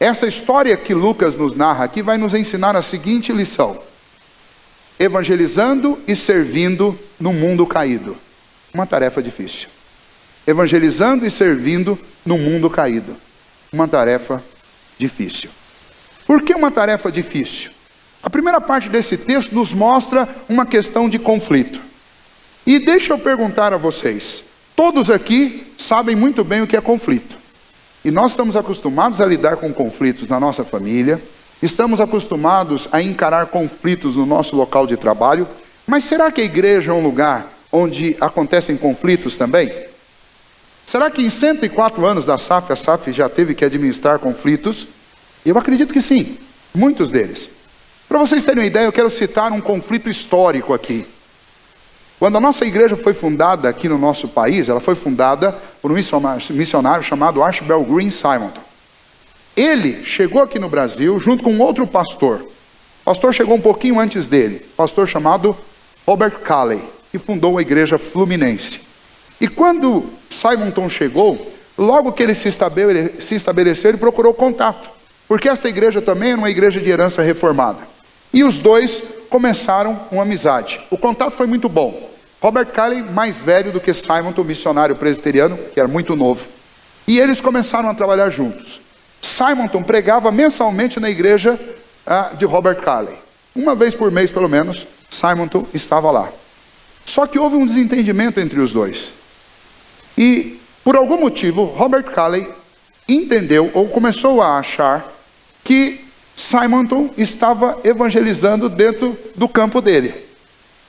Essa história que Lucas nos narra aqui vai nos ensinar a seguinte lição: evangelizando e servindo no mundo caído. Uma tarefa difícil. Evangelizando e servindo no mundo caído. Uma tarefa difícil. Por que uma tarefa difícil? A primeira parte desse texto nos mostra uma questão de conflito. E deixa eu perguntar a vocês, todos aqui sabem muito bem o que é conflito. E nós estamos acostumados a lidar com conflitos na nossa família, estamos acostumados a encarar conflitos no nosso local de trabalho, mas será que a igreja é um lugar onde acontecem conflitos também? Será que em 104 anos da SAF, a SAF já teve que administrar conflitos? Eu acredito que sim, muitos deles. Para vocês terem uma ideia, eu quero citar um conflito histórico aqui. Quando a nossa igreja foi fundada aqui no nosso país, ela foi fundada por um missionário chamado Archibald Green Simonton. Ele chegou aqui no Brasil junto com outro pastor. O pastor chegou um pouquinho antes dele, pastor chamado Robert Calley, que fundou a igreja Fluminense. E quando Simonton chegou, logo que ele se estabeleceu, ele procurou contato, porque essa igreja também era uma igreja de herança reformada. E os dois começaram uma amizade. O contato foi muito bom. Robert Calley, mais velho do que Simonton, missionário presbiteriano, que era muito novo. E eles começaram a trabalhar juntos. Simonton pregava mensalmente na igreja de Robert Calley. Uma vez por mês, pelo menos, Simonton estava lá. Só que houve um desentendimento entre os dois. E, por algum motivo, Robert Calley entendeu, ou começou a achar, que Simonton estava evangelizando dentro do campo dele.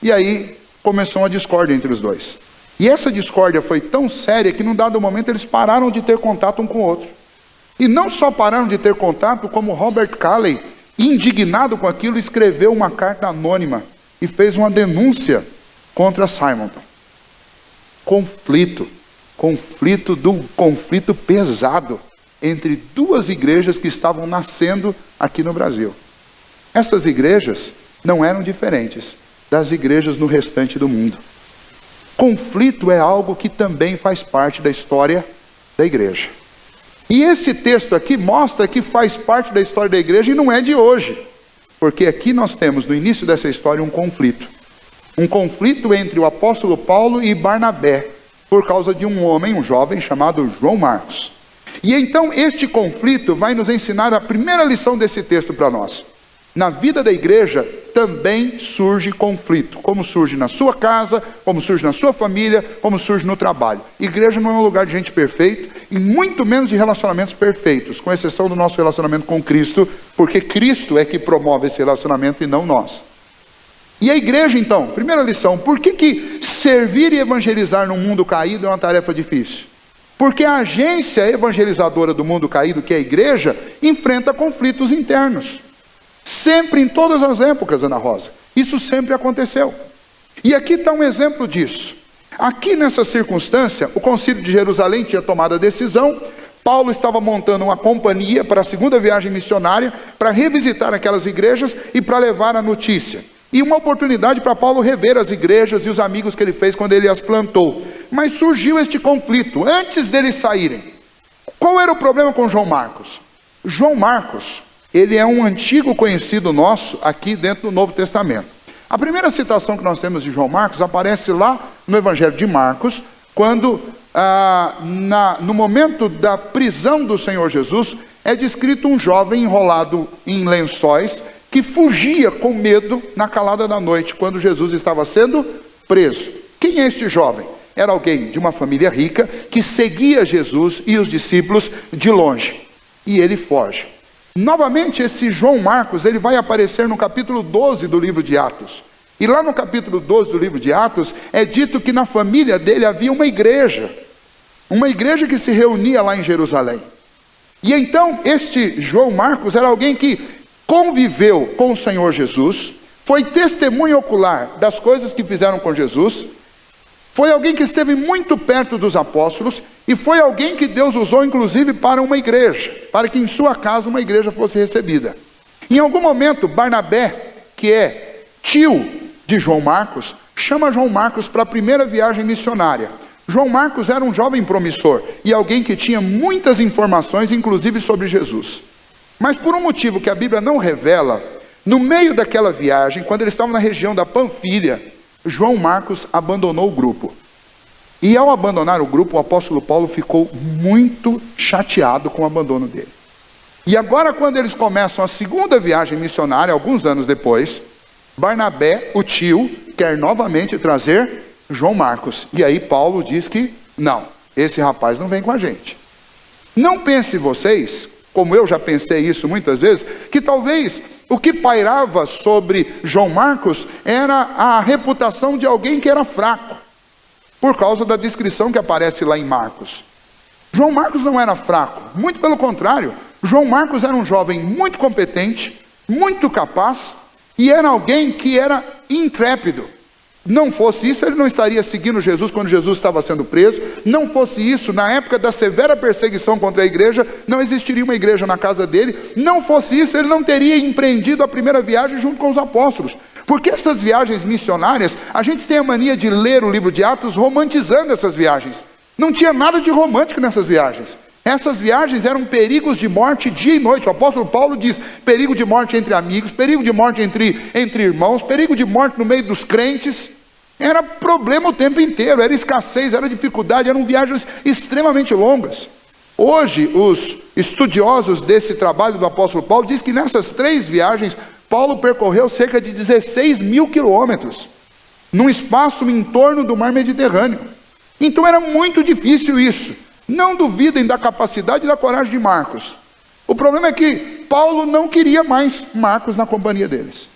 E aí começou uma discórdia entre os dois. E essa discórdia foi tão séria que num dado momento eles pararam de ter contato um com o outro. E não só pararam de ter contato, como Robert Calley, indignado com aquilo, escreveu uma carta anônima e fez uma denúncia contra Simonton. Conflito pesado entre duas igrejas que estavam nascendo aqui no Brasil. Essas igrejas não eram diferentes das igrejas no restante do mundo. Conflito é algo que também faz parte da história da igreja. E esse texto aqui mostra que faz parte da história da igreja e não é de hoje. Porque aqui nós temos no início dessa história um conflito. Um conflito entre o apóstolo Paulo e Barnabé, por causa de um homem, um jovem chamado João Marcos. E então este conflito vai nos ensinar a primeira lição desse texto para nós. Na vida da igreja também surge conflito, como surge na sua casa, como surge na sua família, como surge no trabalho. Igreja não é um lugar de gente perfeita, e muito menos de relacionamentos perfeitos, com exceção do nosso relacionamento com Cristo, porque Cristo é que promove esse relacionamento e não nós. E a igreja então, primeira lição, por que servir e evangelizar no mundo caído é uma tarefa difícil? Porque a agência evangelizadora do mundo caído, que é a igreja, enfrenta conflitos internos. Sempre, em todas as épocas, Ana Rosa. Isso sempre aconteceu. E aqui está um exemplo disso. Aqui nessa circunstância, o Concílio de Jerusalém tinha tomado a decisão. Paulo estava montando uma companhia para a segunda viagem missionária, para revisitar aquelas igrejas e para levar a notícia. E uma oportunidade para Paulo rever as igrejas e os amigos que ele fez quando ele as plantou. Mas surgiu este conflito, antes deles saírem. Qual era o problema com João Marcos? João Marcos, ele é um antigo conhecido nosso aqui dentro do Novo Testamento. A primeira citação que nós temos de João Marcos aparece lá no Evangelho de Marcos, quando no momento da prisão do Senhor Jesus, é descrito um jovem enrolado em lençóis, que fugia com medo na calada da noite, quando Jesus estava sendo preso. Quem é este jovem? Era alguém de uma família rica, que seguia Jesus e os discípulos de longe. E ele foge. Novamente, esse João Marcos, ele vai aparecer no capítulo 12 do livro de Atos. E lá no capítulo 12 do livro de Atos, é dito que na família dele havia uma igreja que se reunia lá em Jerusalém. E então, este João Marcos era alguém que conviveu com o Senhor Jesus, foi testemunha ocular das coisas que fizeram com Jesus, foi alguém que esteve muito perto dos apóstolos, e foi alguém que Deus usou inclusive para uma igreja, para que em sua casa uma igreja fosse recebida. Em algum momento, Barnabé, que é tio de João Marcos, chama João Marcos para a primeira viagem missionária. João Marcos era um jovem promissor, e alguém que tinha muitas informações, inclusive sobre Jesus. Mas por um motivo que a Bíblia não revela, no meio daquela viagem, quando eles estavam na região da Panfilha, João Marcos abandonou o grupo. E ao abandonar o grupo, o apóstolo Paulo ficou muito chateado com o abandono dele. E agora, quando eles começam a segunda viagem missionária, alguns anos depois, Barnabé, o tio, quer novamente trazer João Marcos. E aí Paulo diz que, não, esse rapaz não vem com a gente. Não pense vocês, como eu já pensei isso muitas vezes, que talvez o que pairava sobre João Marcos era a reputação de alguém que era fraco, por causa da descrição que aparece lá em Marcos. João Marcos não era fraco, muito pelo contrário. João Marcos era um jovem muito competente, muito capaz, e era alguém que era intrépido. Não fosse isso, ele não estaria seguindo Jesus quando Jesus estava sendo preso. Não fosse isso, na época da severa perseguição contra a igreja, não existiria uma igreja na casa dele. Não fosse isso, ele não teria empreendido a primeira viagem junto com os apóstolos. Porque essas viagens missionárias, a gente tem a mania de ler o livro de Atos romantizando essas viagens. Não tinha nada de romântico nessas viagens. Essas viagens eram perigos de morte dia e noite. O apóstolo Paulo diz, perigo de morte entre amigos, perigo de morte entre irmãos, perigo de morte no meio dos crentes. Era problema o tempo inteiro, era escassez, era dificuldade, eram viagens extremamente longas. Hoje, os estudiosos desse trabalho do apóstolo Paulo dizem que nessas 3 viagens, Paulo percorreu cerca de 16 mil quilômetros, num espaço em torno do mar Mediterrâneo. Então era muito difícil isso. Não duvidem da capacidade e da coragem de Marcos. O problema é que Paulo não queria mais Marcos na companhia deles.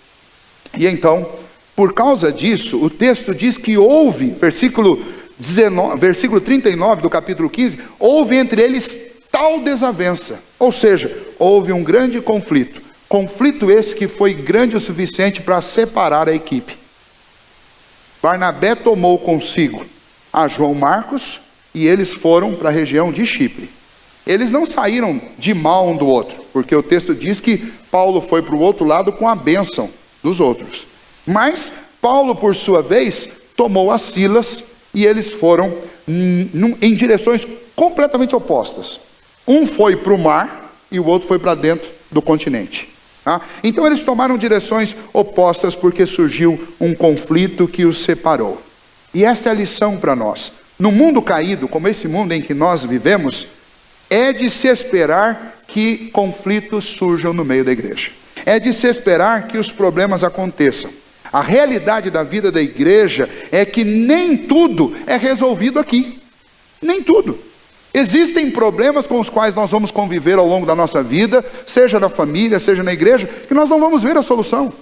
E então, por causa disso, o texto diz que houve, versículo 39 do capítulo 15, houve entre eles tal desavença. Ou seja, houve um grande conflito. Conflito esse que foi grande o suficiente para separar a equipe. Barnabé tomou consigo a João Marcos e eles foram para a região de Chipre. Eles não saíram de mal um do outro, porque o texto diz que Paulo foi para o outro lado com a bênção dos outros. Mas Paulo, por sua vez, tomou a Silas e eles foram em direções completamente opostas. Um foi para o mar e o outro foi para dentro do continente. Tá? Então eles tomaram direções opostas porque surgiu um conflito que os separou. E esta é a lição para nós. No mundo caído, como esse mundo em que nós vivemos, é de se esperar que conflitos surjam no meio da igreja. É de se esperar que os problemas aconteçam. A realidade da vida da igreja é que nem tudo é resolvido aqui. Nem tudo. Existem problemas com os quais nós vamos conviver ao longo da nossa vida, seja na família, seja na igreja, que nós não vamos ver a solução.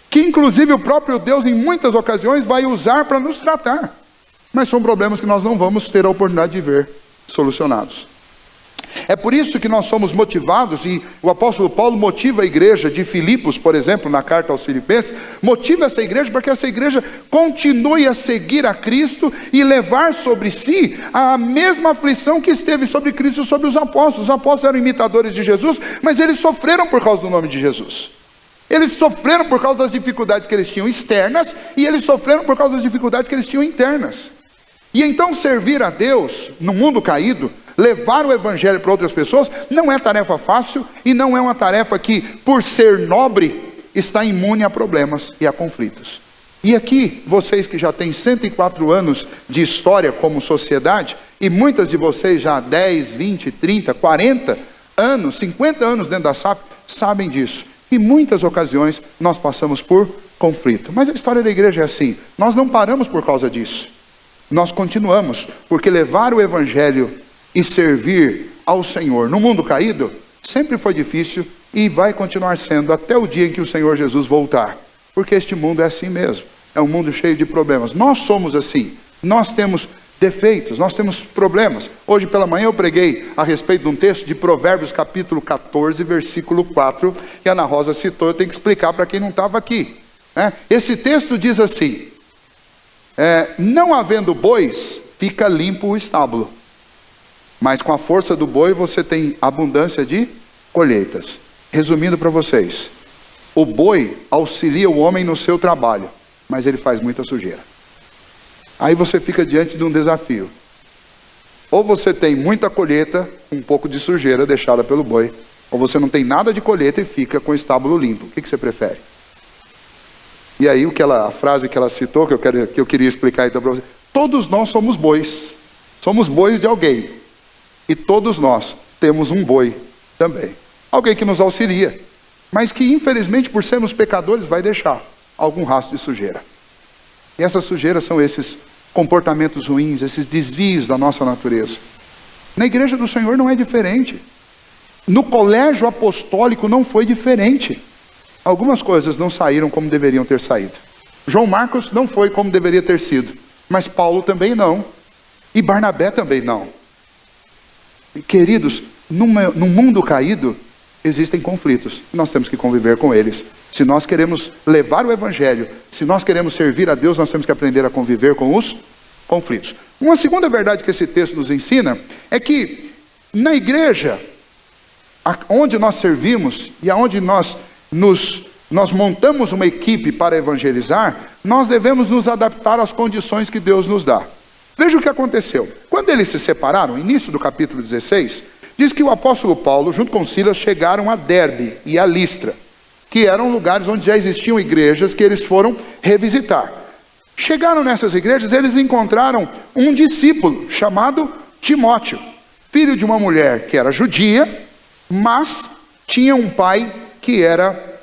Que inclusive o próprio Deus em muitas ocasiões vai usar para nos tratar. Mas são problemas que nós não vamos ter a oportunidade de ver solucionados. É por isso que nós somos motivados, e o apóstolo Paulo motiva a igreja de Filipos, por exemplo, na carta aos Filipenses, motiva essa igreja para que essa igreja continue a seguir a Cristo e levar sobre si a mesma aflição que esteve sobre Cristo e sobre os apóstolos. Os apóstolos eram imitadores de Jesus, mas eles sofreram por causa do nome de Jesus. Eles sofreram por causa das dificuldades que eles tinham externas, e eles sofreram por causa das dificuldades que eles tinham internas. E então servir a Deus no mundo caído, levar o evangelho para outras pessoas, não é tarefa fácil e não é uma tarefa que, por ser nobre, está imune a problemas e a conflitos. E aqui, vocês que já têm 104 anos de história como sociedade, e muitas de vocês já há 10, 20, 30, 40 anos, 50 anos dentro da SAP, sabem disso. Em muitas ocasiões nós passamos por conflito. Mas a história da igreja é assim, nós não paramos por causa disso. Nós continuamos, porque levar o evangelho e servir ao Senhor no mundo caído sempre foi difícil e vai continuar sendo até o dia em que o Senhor Jesus voltar. Porque este mundo é assim mesmo, é um mundo cheio de problemas. Nós somos assim, nós temos defeitos, nós temos problemas. Hoje pela manhã eu preguei a respeito de um texto de Provérbios capítulo 14, versículo 4, que a Ana Rosa citou, eu tenho que explicar para quem não estava aqui. Esse texto diz assim, não havendo bois, fica limpo o estábulo, mas com a força do boi você tem abundância de colheitas. Resumindo para vocês, o boi auxilia o homem no seu trabalho, mas ele faz muita sujeira. Aí você fica diante de um desafio. Ou você tem muita colheita, um pouco de sujeira deixada pelo boi, Ou você não tem nada de colheita e fica com o estábulo limpo. O que você prefere? E aí a frase que ela citou, que eu queria explicar então para você. Todos nós somos bois. Somos bois de alguém. E todos nós temos um boi também. Alguém que nos auxilia. Mas que infelizmente por sermos pecadores vai deixar algum rastro de sujeira. E essas sujeiras são esses comportamentos ruins, esses desvios da nossa natureza. Na igreja do Senhor não é diferente. No colégio apostólico não foi diferente. Algumas coisas não saíram como deveriam ter saído. João Marcos não foi como deveria ter sido. Mas Paulo também não. E Barnabé também não. E, queridos, no mundo caído, existem conflitos. Nós temos que conviver com eles. Se nós queremos levar o evangelho, se nós queremos servir a Deus, nós temos que aprender a conviver com os conflitos. Uma segunda verdade que esse texto nos ensina é que na igreja, onde nós servimos e aonde nós montamos uma equipe para evangelizar, nós devemos nos adaptar às condições que Deus nos dá. Veja o que aconteceu. Quando eles se separaram, início do capítulo 16, diz que o apóstolo Paulo, junto com Silas, chegaram a Derbe e a Listra, que eram lugares onde já existiam igrejas que eles foram revisitar. Chegaram nessas igrejas, eles encontraram um discípulo chamado Timóteo, filho de uma mulher que era judia, mas tinha um pai que era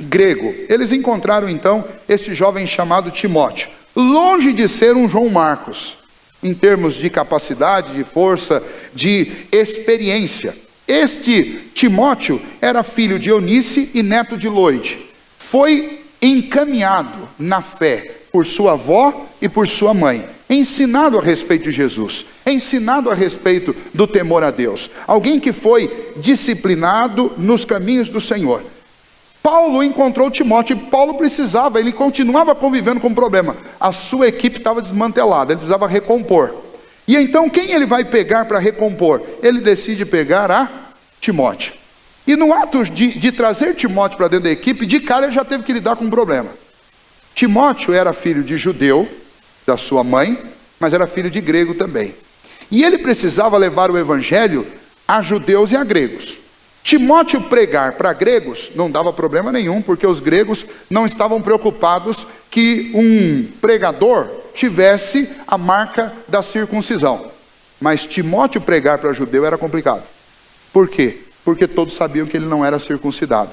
grego. Eles encontraram então este jovem chamado Timóteo, longe de ser um João Marcos, em termos de capacidade, de força, de experiência. Este Timóteo era filho de Eunice e neto de Loide. Foi encaminhado na fé por sua avó e por sua mãe, ensinado a respeito de Jesus, ensinado a respeito do temor a Deus. Alguém que foi disciplinado nos caminhos do Senhor. Paulo encontrou Timóteo e Paulo precisava, ele continuava convivendo com o problema. A sua equipe estava desmantelada, ele precisava recompor. E então quem ele vai pegar para recompor? Ele decide pegar a Timóteo. E no ato de trazer Timóteo para dentro da equipe, de cara ele já teve que lidar com um problema. Timóteo era filho de judeu, da sua mãe, mas era filho de grego também. E ele precisava levar o evangelho a judeus e a gregos. Timóteo pregar para gregos não dava problema nenhum, porque os gregos não estavam preocupados que um pregador tivesse a marca da circuncisão. Mas Timóteo pregar para judeu era complicado. Por quê? Porque todos sabiam que ele não era circuncidado.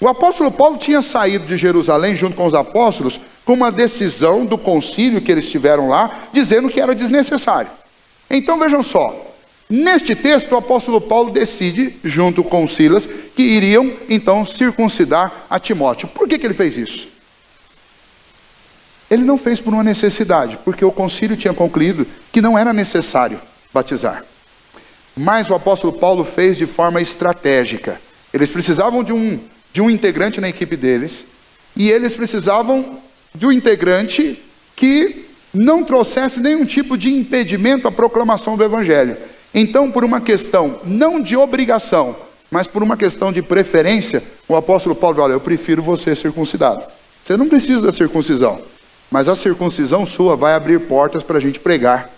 O apóstolo Paulo tinha saído de Jerusalém junto com os apóstolos com uma decisão do concílio que eles tiveram lá, dizendo que era desnecessário. Então vejam só, neste texto o apóstolo Paulo decide, junto com Silas, que iriam então circuncidar a Timóteo. Por que ele fez isso? Ele não fez por uma necessidade, porque o concílio tinha concluído que não era necessário batizar. Mas o apóstolo Paulo fez de forma estratégica. Eles precisavam de um integrante na equipe deles, e eles precisavam de um integrante que não trouxesse nenhum tipo de impedimento à proclamação do evangelho. Então, por uma questão não de obrigação, mas por uma questão de preferência, o apóstolo Paulo falou: olha, eu prefiro você circuncidado. Você não precisa da circuncisão, mas a circuncisão sua vai abrir portas para a gente pregar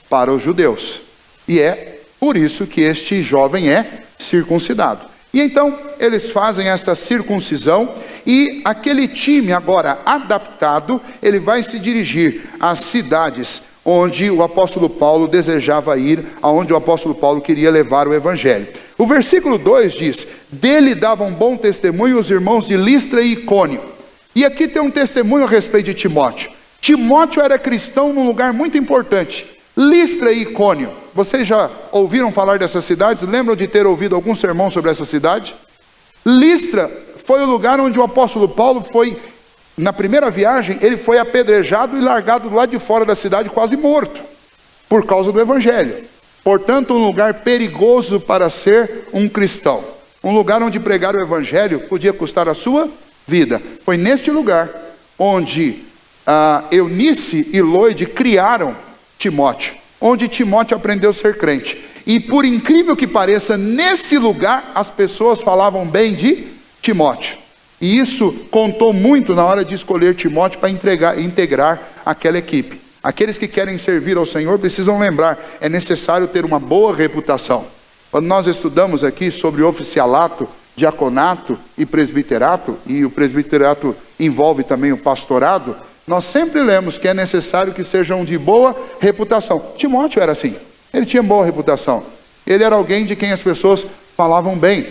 para os judeus. E é por isso que este jovem é circuncidado. E então eles fazem esta circuncisão, e aquele time agora adaptado, ele vai se dirigir às cidades onde o apóstolo Paulo desejava ir, aonde o apóstolo Paulo queria levar o evangelho. O versículo 2 diz: dele davam bom testemunho os irmãos de Listra e Icônio. E aqui tem um testemunho a respeito de Timóteo. Timóteo era cristão num lugar muito importante, Listra e Icônio. Vocês já ouviram falar dessas cidades? Lembram de ter ouvido algum sermão sobre essa cidade? Listra foi o lugar onde o apóstolo Paulo foi, na primeira viagem, ele foi apedrejado e largado do lado de fora da cidade, quase morto, por causa do evangelho. Portanto, um lugar perigoso para ser um cristão. Um lugar onde pregar o evangelho podia custar a sua vida. Foi neste lugar onde Eunice e Loide criaram Timóteo, onde Timóteo aprendeu a ser crente. E por incrível que pareça, nesse lugar as pessoas falavam bem de Timóteo. E isso contou muito na hora de escolher Timóteo para integrar aquela equipe. Aqueles que querem servir ao Senhor precisam lembrar, é necessário ter uma boa reputação. Quando nós estudamos aqui sobre oficialato, diaconato e presbiterato, e o presbiterato envolve também o pastorado, nós sempre lemos que é necessário que sejam de boa reputação. Timóteo era assim, ele tinha boa reputação. Ele era alguém de quem as pessoas falavam bem.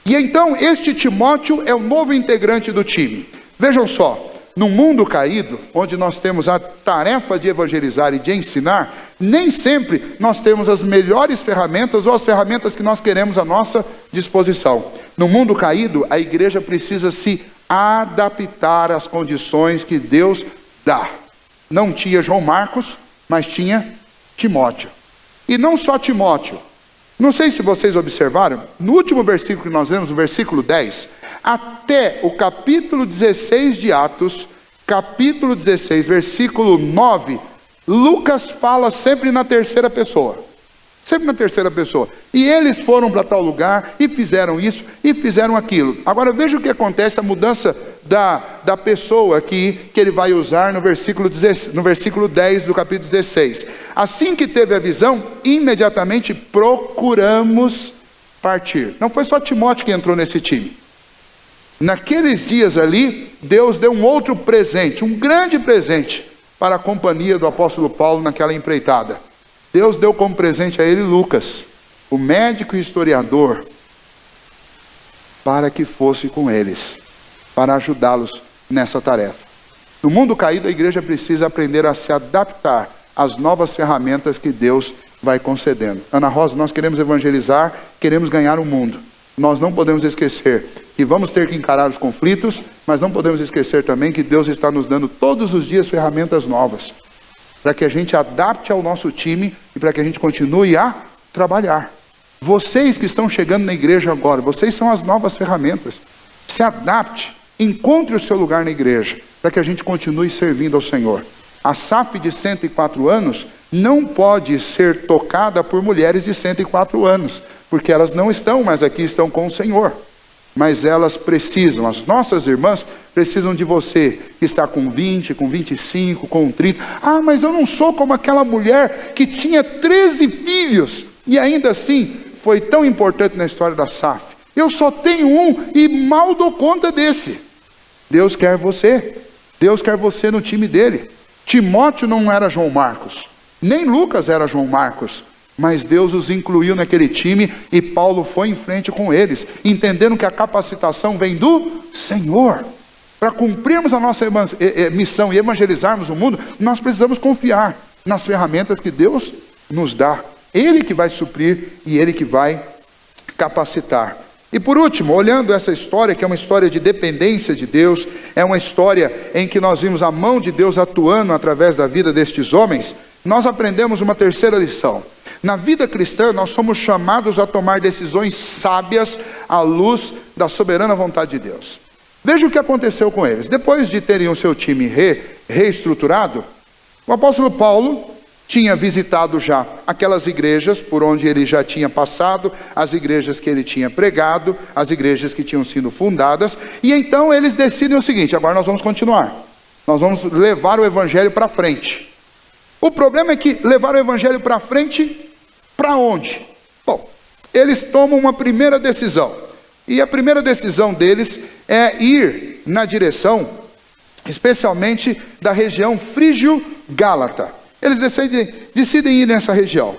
E então, este Timóteo é o novo integrante do time. Vejam só, no mundo caído, onde nós temos a tarefa de evangelizar e de ensinar, nem sempre nós temos as melhores ferramentas ou as ferramentas que nós queremos à nossa disposição. No mundo caído, a igreja precisa se adaptar às condições que Deus dá. Não tinha João Marcos, mas tinha Timóteo. E não só Timóteo. Não sei se vocês observaram, no último versículo que nós lemos, no versículo 10, até o capítulo 16 de Atos, capítulo 16, versículo 9, Lucas fala sempre na terceira pessoa. Sempre na terceira pessoa. E eles foram para tal lugar, e fizeram isso, e fizeram aquilo. Agora veja o que acontece, a mudança da pessoa aqui, que ele vai usar no versículo 10 do capítulo 16. Assim que teve a visão, imediatamente procuramos partir. Não foi só Timóteo que entrou nesse time. Naqueles dias ali, Deus deu um outro presente, um grande presente, para a companhia do apóstolo Paulo naquela empreitada. Deus deu como presente a ele Lucas, o médico e historiador, para que fosse com eles, para ajudá-los nessa tarefa. No mundo caído, a igreja precisa aprender a se adaptar às novas ferramentas que Deus vai concedendo. Ana Rosa, nós queremos evangelizar, queremos ganhar o mundo. Nós não podemos esquecer que vamos ter que encarar os conflitos, mas não podemos esquecer também que Deus está nos dando todos os dias ferramentas novas, para que a gente adapte ao nosso time e para que a gente continue a trabalhar. Vocês que estão chegando na igreja agora, vocês são as novas ferramentas. Se adapte, encontre o seu lugar na igreja, para que a gente continue servindo ao Senhor. A SAF de 104 anos não pode ser tocada por mulheres de 104 anos, porque elas não estão mais aqui, estão com o Senhor. Mas elas precisam, as nossas irmãs precisam de você, que está com 20, com 25, com 30. Ah, mas eu não sou como aquela mulher que tinha 13 filhos, e ainda assim foi tão importante na história da SAF. Eu só tenho um e mal dou conta desse. Deus quer você no time dele. Timóteo não era João Marcos, nem Lucas era João Marcos, mas Deus os incluiu naquele time e Paulo foi em frente com eles, entendendo que a capacitação vem do Senhor. Para cumprirmos a nossa missão e evangelizarmos o mundo, nós precisamos confiar nas ferramentas que Deus nos dá. Ele que vai suprir e Ele que vai capacitar. E por último, olhando essa história, que é uma história de dependência de Deus, é uma história em que nós vimos a mão de Deus atuando através da vida destes homens, nós aprendemos uma terceira lição. Na vida cristã, nós somos chamados a tomar decisões sábias à luz da soberana vontade de Deus. Veja o que aconteceu com eles. Depois de terem o seu time reestruturado, o apóstolo Paulo tinha visitado já aquelas igrejas por onde ele já tinha passado, as igrejas que ele tinha pregado, as igrejas que tinham sido fundadas, e então eles decidem o seguinte: agora nós vamos continuar, nós vamos levar o evangelho para frente. O problema é que levar o evangelho para frente, para onde? Bom, eles tomam uma primeira decisão, e a primeira decisão deles é ir na direção, especialmente da região frígio-gálata. Eles decidem ir nessa região.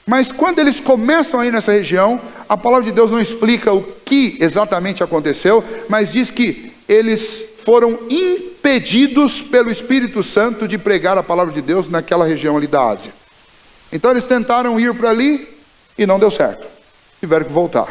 Mas quando eles começam a ir nessa região, a palavra de Deus não explica o que exatamente aconteceu, mas diz que eles foram impedidos pelo Espírito Santo de pregar a palavra de Deus naquela região ali da Ásia. Então eles tentaram ir para ali e não deu certo. Tiveram que voltar.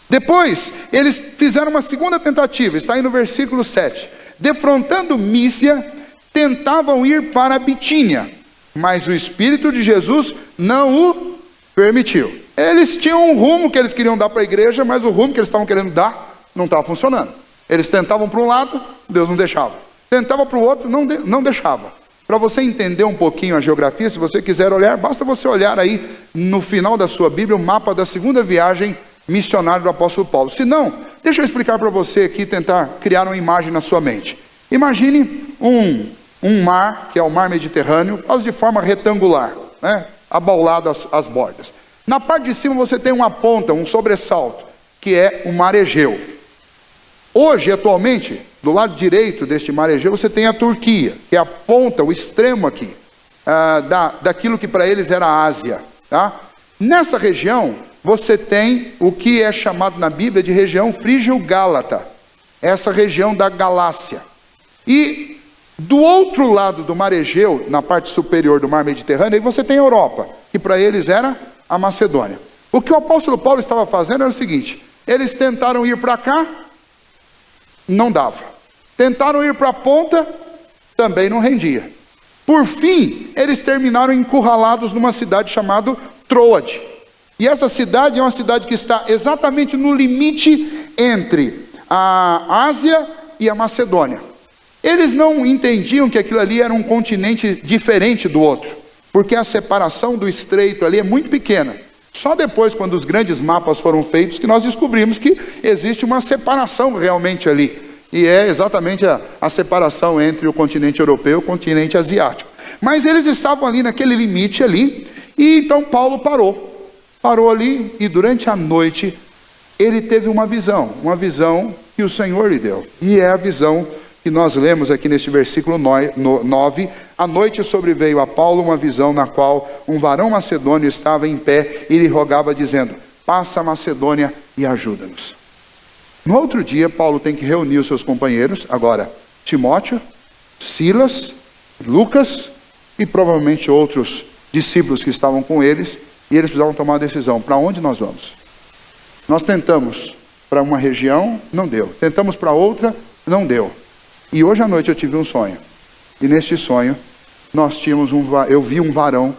Depois, eles fizeram uma segunda tentativa, está aí no versículo 7. Defrontando Mísia, tentavam ir para Bitínia, mas o Espírito de Jesus não o permitiu. Eles tinham um rumo que eles queriam dar para a igreja, mas o rumo que eles estavam querendo dar não estava funcionando. Eles tentavam para um lado, Deus não deixava. Tentava para o outro, não deixava. Para você entender um pouquinho a geografia, se você quiser olhar, basta você olhar aí no final da sua Bíblia o mapa da segunda viagem missionária do apóstolo Paulo. Se não, deixa eu explicar para você aqui, tentar criar uma imagem na sua mente. Imagine um mar, que é o mar Mediterrâneo, quase de forma retangular, né? Abaulado as bordas. Na parte de cima você tem uma ponta, um sobressalto, que é o mar Egeu. Hoje, atualmente, do lado direito deste mar Egeu, você tem a Turquia, que é a ponta, o extremo aqui, daquilo que para eles era a Ásia. Tá? Nessa região, você tem o que é chamado na Bíblia de região frígio-gálata, essa região da Galácia. E do outro lado do mar Egeu, na parte superior do mar Mediterrâneo, aí você tem a Europa, que para eles era a Macedônia. O que o apóstolo Paulo estava fazendo era o seguinte: eles tentaram ir para cá, não dava. Tentaram ir para a ponta, também não rendia. Por fim, eles terminaram encurralados numa cidade chamada Troade. E essa cidade é uma cidade que está exatamente no limite entre a Ásia e a Macedônia. Eles não entendiam que aquilo ali era um continente diferente do outro, porque a separação do estreito ali é muito pequena. Só depois, quando os grandes mapas foram feitos, que nós descobrimos que existe uma separação realmente ali. E é exatamente a separação entre o continente europeu e o continente asiático. Mas eles estavam ali naquele limite ali, e então Paulo parou ali, e durante a noite ele teve uma visão que o Senhor lhe deu. E é a visão que nós lemos aqui neste versículo 9. À noite sobreveio a Paulo uma visão na qual um varão macedônio estava em pé e lhe rogava dizendo: passa a Macedônia e ajuda-nos. No outro dia, Paulo tem que reunir os seus companheiros, agora Timóteo, Silas, Lucas e provavelmente outros discípulos que estavam com eles, e eles precisavam tomar uma decisão: para onde nós vamos? Nós tentamos para uma região, não deu. Tentamos para outra, não deu. E hoje à noite eu tive um sonho. E neste sonho, eu vi um varão,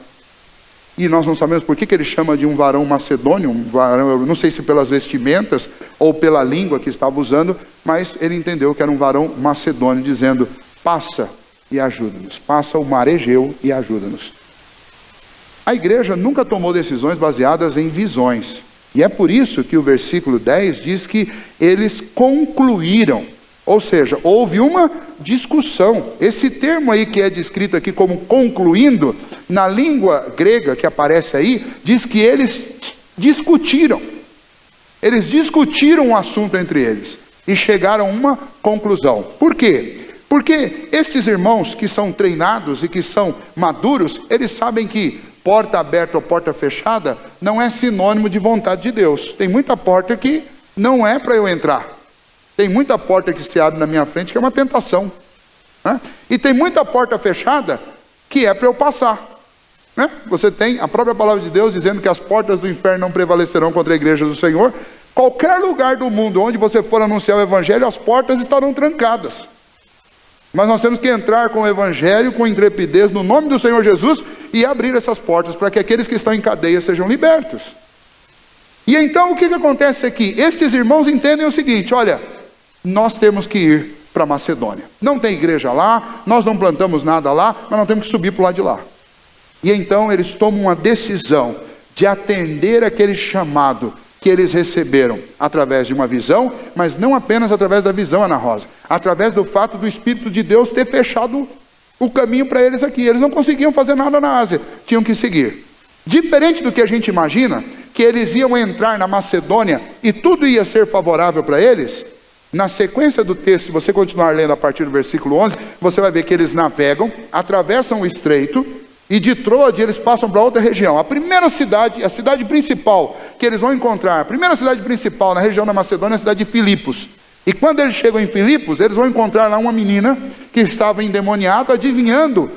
e nós não sabemos por que ele chama de um varão macedônio, um varão, eu não sei se pelas vestimentas ou pela língua que estava usando, mas ele entendeu que era um varão macedônio, dizendo: passa e ajuda-nos, passa o mar Egeu e ajuda-nos. A igreja nunca tomou decisões baseadas em visões, e é por isso que o versículo 10 diz que eles concluíram. Ou seja, houve uma discussão. Esse termo aí que é descrito aqui como concluindo, na língua grega que aparece aí, diz que eles discutiram. Eles discutiram um assunto entre eles e chegaram a uma conclusão. Por quê? Porque estes irmãos que são treinados e que são maduros, eles sabem que porta aberta ou porta fechada não é sinônimo de vontade de Deus. Tem muita porta que não é para eu entrar. Tem muita porta que se abre na minha frente que é uma tentação, né? E tem muita porta fechada que é para eu passar, né? Você tem a própria palavra de Deus dizendo que as portas do inferno não prevalecerão contra a igreja do Senhor. Qualquer lugar do mundo onde você for anunciar o evangelho, as portas estarão trancadas. Mas nós temos que entrar com o evangelho, com intrepidez, no nome do Senhor Jesus, e abrir essas portas para que aqueles que estão em cadeia sejam libertos. E então o que acontece aqui? Estes irmãos entendem o seguinte: olha, nós temos que ir para Macedônia. Não tem igreja lá, nós não plantamos nada lá, mas nós temos que subir para o lado de lá. E então eles tomam uma decisão de atender aquele chamado que eles receberam através de uma visão, mas não apenas através da visão, Ana Rosa, através do fato do Espírito de Deus ter fechado o caminho para eles aqui. Eles não conseguiam fazer nada na Ásia, tinham que seguir. Diferente do que a gente imagina, que eles iam entrar na Macedônia e tudo ia ser favorável para eles. Na sequência do texto, se você continuar lendo a partir do versículo 11, você vai ver que eles navegam, atravessam o estreito, e de Troade eles passam para outra região. A primeira cidade, a cidade principal que eles vão encontrar, a primeira cidade principal na região da Macedônia é a cidade de Filipos. E quando eles chegam em Filipos, eles vão encontrar lá uma menina que estava endemoniada, adivinhando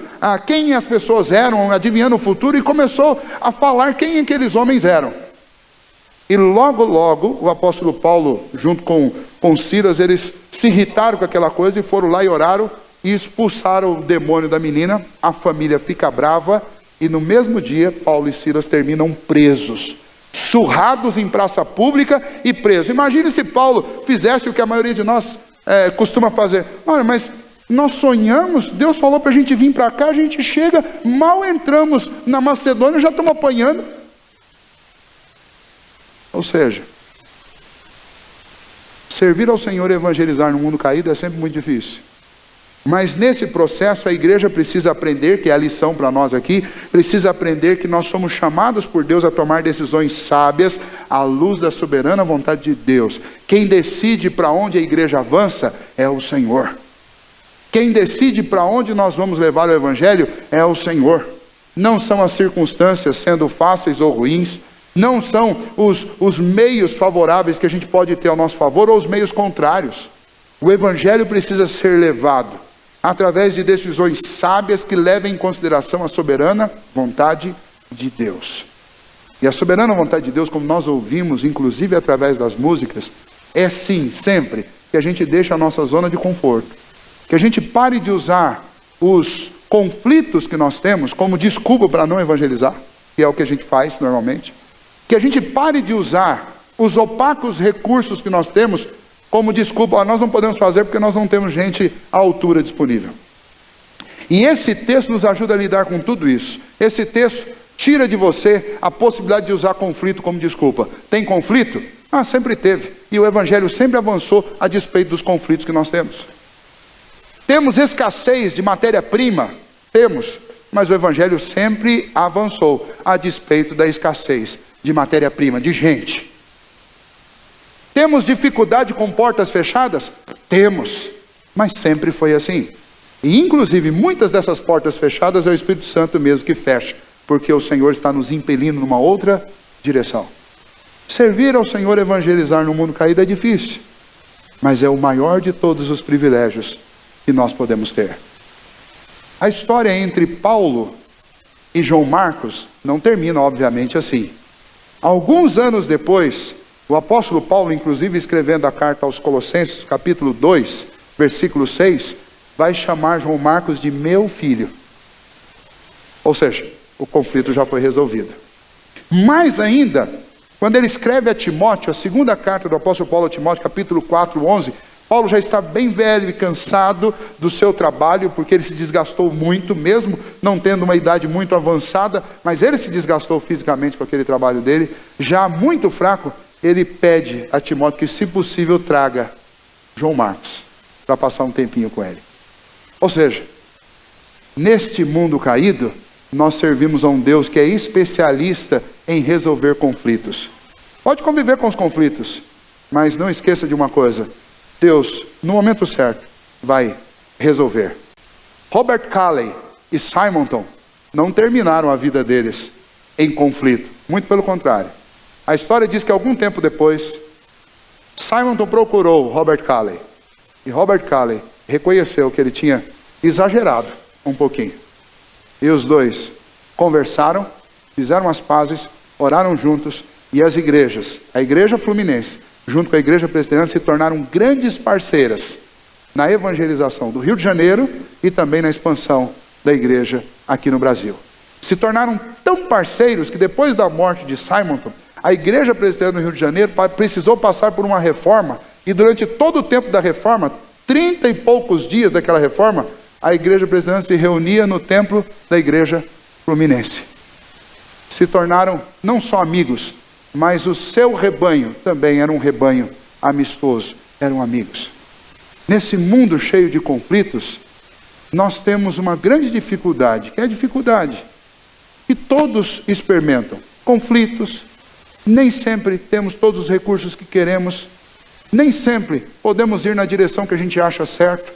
quem as pessoas eram, adivinhando o futuro, e começou a falar quem aqueles homens eram. E logo, o apóstolo Paulo, junto com Silas, eles se irritaram com aquela coisa e foram lá e oraram e expulsaram o demônio da menina. A família fica brava e no mesmo dia, Paulo e Silas terminam presos, surrados em praça pública e presos. Imagine se Paulo fizesse o que a maioria de nós costuma fazer. Olha, mas nós sonhamos, Deus falou para a gente vir para cá, a gente chega, mal entramos na Macedônia, já estamos apanhando. Ou seja, servir ao Senhor e evangelizar no mundo caído é sempre muito difícil. Mas nesse processo a igreja precisa aprender, que é a lição para nós aqui, precisa aprender que nós somos chamados por Deus a tomar decisões sábias à luz da soberana vontade de Deus. Quem decide para onde a igreja avança é o Senhor. Quem decide para onde nós vamos levar o Evangelho é o Senhor. Não são as circunstâncias, sendo fáceis ou ruins, não são os meios favoráveis que a gente pode ter ao nosso favor ou os meios contrários. O Evangelho precisa ser levado através de decisões sábias que levem em consideração a soberana vontade de Deus. E a soberana vontade de Deus, como nós ouvimos, inclusive através das músicas, é sim, sempre, que a gente deixe a nossa zona de conforto. Que a gente pare de usar os conflitos que nós temos como desculpa para não evangelizar, que é o que a gente faz normalmente. Que a gente pare de usar os opacos recursos que nós temos como desculpa, nós não podemos fazer porque nós não temos gente à altura disponível. E esse texto nos ajuda a lidar com tudo isso. Esse texto tira de você a possibilidade de usar conflito como desculpa. Tem conflito? Sempre teve. E o Evangelho sempre avançou a despeito dos conflitos que nós temos. Temos escassez de matéria-prima? Temos. Mas o Evangelho sempre avançou a despeito da escassez de matéria-prima, de gente. Temos dificuldade com portas fechadas? Temos, mas sempre foi assim. E inclusive muitas dessas portas fechadas é o Espírito Santo mesmo que fecha, porque o Senhor está nos impelindo numa outra direção. Servir ao Senhor, evangelizar no mundo caído é difícil, mas é o maior de todos os privilégios que nós podemos ter. A história entre Paulo e João Marcos não termina obviamente assim. Alguns anos depois, o apóstolo Paulo, inclusive escrevendo a carta aos Colossenses, capítulo 2, versículo 6, vai chamar João Marcos de meu filho. Ou seja, o conflito já foi resolvido. Mais ainda, quando ele escreve a Timóteo, a segunda carta do apóstolo Paulo a Timóteo, capítulo 4, 11, Paulo já está bem velho e cansado do seu trabalho, porque ele se desgastou muito, mesmo não tendo uma idade muito avançada, mas ele se desgastou fisicamente com aquele trabalho dele, já muito fraco. Ele pede a Timóteo que, se possível, traga João Marcos para passar um tempinho com ele. Ou seja, neste mundo caído, nós servimos a um Deus que é especialista em resolver conflitos. Pode conviver com os conflitos, mas não esqueça de uma coisa: Deus, no momento certo, vai resolver. Robert Calley e Simonton não terminaram a vida deles em conflito, muito pelo contrário. A história diz que algum tempo depois, Simonton procurou Robert Calley. E Robert Calley reconheceu que ele tinha exagerado um pouquinho. E os dois conversaram, fizeram as pazes, oraram juntos. E as igrejas, a igreja fluminense, junto com a igreja presbiteriana, se tornaram grandes parceiras na evangelização do Rio de Janeiro e também na expansão da igreja aqui no Brasil. Se tornaram tão parceiros que depois da morte de Simonton, a igreja presbiteriana no Rio de Janeiro precisou passar por uma reforma, e durante todo o tempo da reforma, 30 e poucos dias daquela reforma, a igreja presbiteriana se reunia no templo da igreja fluminense. Se tornaram não só amigos, mas o seu rebanho também era um rebanho amistoso, eram amigos. Nesse mundo cheio de conflitos, nós temos uma grande dificuldade, que é a dificuldade que todos experimentam. Conflitos, nem sempre temos todos os recursos que queremos, nem sempre podemos ir na direção que a gente acha certo,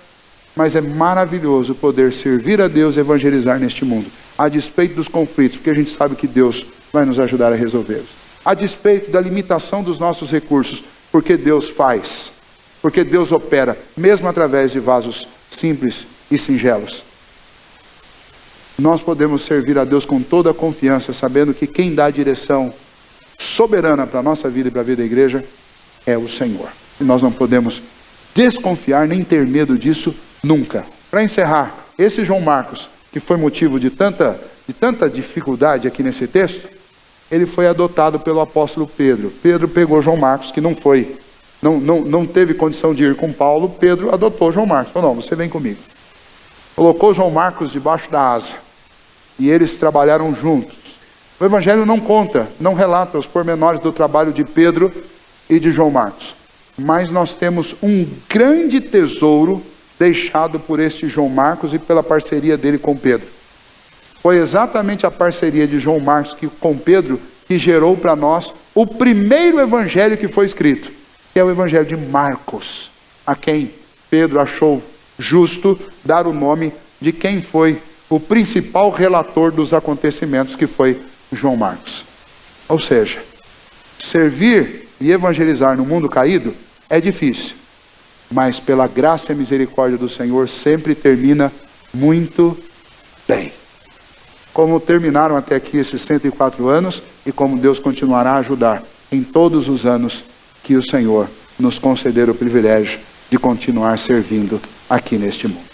mas é maravilhoso poder servir a Deus e evangelizar neste mundo, a despeito dos conflitos, porque a gente sabe que Deus vai nos ajudar a resolvê-los. A despeito da limitação dos nossos recursos, porque Deus faz, porque Deus opera, mesmo através de vasos simples e singelos. Nós podemos servir a Deus com toda a confiança, sabendo que quem dá a direção soberana para a nossa vida e para a vida da igreja é o Senhor. E nós não podemos desconfiar nem ter medo disso nunca. Para encerrar, esse João Marcos, que foi motivo de tanta dificuldade aqui nesse texto, ele foi adotado pelo apóstolo Pedro. Pedro pegou João Marcos, que não teve condição de ir com Paulo. Pedro adotou João Marcos. Falou: não, você vem comigo. Colocou João Marcos debaixo da asa. E eles trabalharam juntos. O Evangelho não conta, não relata os pormenores do trabalho de Pedro e de João Marcos. Mas nós temos um grande tesouro deixado por este João Marcos e pela parceria dele com Pedro. Foi exatamente a parceria de João Marcos com Pedro que gerou para nós o primeiro evangelho que foi escrito, que é o evangelho de Marcos, a quem Pedro achou justo dar o nome de quem foi o principal relator dos acontecimentos, que foi João Marcos. Ou seja, servir e evangelizar no mundo caído é difícil, mas pela graça e misericórdia do Senhor sempre termina muito bem. Como terminaram até aqui esses 104 anos e como Deus continuará a ajudar em todos os anos que o Senhor nos conceder o privilégio de continuar servindo aqui neste mundo.